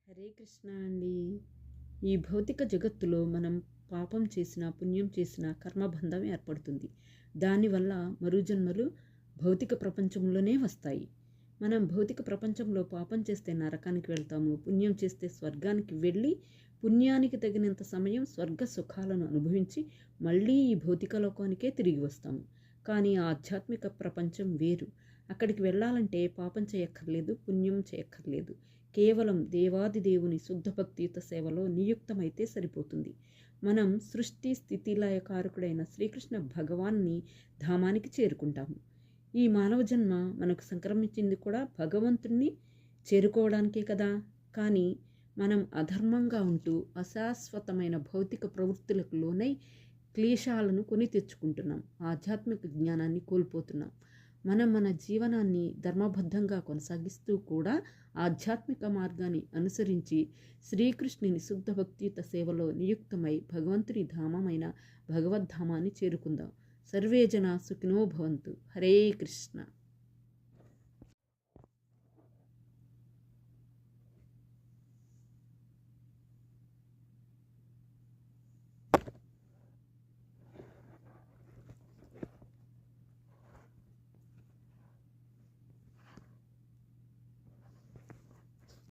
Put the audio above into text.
హరే కృష్ణ అండి. ఈ భౌతిక జగత్తులో మనం పాపం చేసినా పుణ్యం చేసినా కర్మబంధం ఏర్పడుతుంది. దానివల్ల మరుజన్మలు భౌతిక ప్రపంచంలోనే వస్తాయి. మనం భౌతిక ప్రపంచంలో పాపం చేస్తే నరకానికి వెళ్తాము, పుణ్యం చేస్తే స్వర్గానికి వెళ్ళి పుణ్యానికి తగినంత సమయం స్వర్గ సుఖాలను అనుభవించి మళ్ళీ ఈ భౌతిక లోకానికే తిరిగి వస్తాము. కానీ ఆధ్యాత్మిక ప్రపంచం వేరు. అక్కడికి వెళ్ళాలంటే పాపం చేయక్కర్లేదు, పుణ్యం చేయక్కర్లేదు. కేవలం దేవాది దేవుని శుద్ధ భక్తియుత సేవలో నియుక్తమైతే సరిపోతుంది. మనం సృష్టి స్థితి లయకారకుడైన శ్రీకృష్ణ భగవాన్ని ధామానికి చేరుకుంటాము. ఈ మానవ జన్మ మనకు సంక్రమించింది కూడా భగవంతుణ్ణి చేరుకోవడానికే కదా. కానీ మనం అధర్మంగా ఉంటూ అశాశ్వతమైన భౌతిక ప్రవృత్తులకు లోనై క్లేశాలను కొని తెచ్చుకుంటున్నాం. ఆధ్యాత్మిక జ్ఞానాన్ని కోల్పోతున్నాం. మనం మన జీవనాన్ని ధర్మబద్ధంగా కొనసాగిస్తూ కూడా ఆధ్యాత్మిక మార్గాన్ని అనుసరించి శ్రీకృష్ణుని శుద్ధ భక్తియుత సేవలో నియుక్తమై భగవంతుని ధామమైన భగవద్ధామాన్ని చేరుకుందాం. సర్వే జనా సుఖినో భవంతు. హరే కృష్ణ.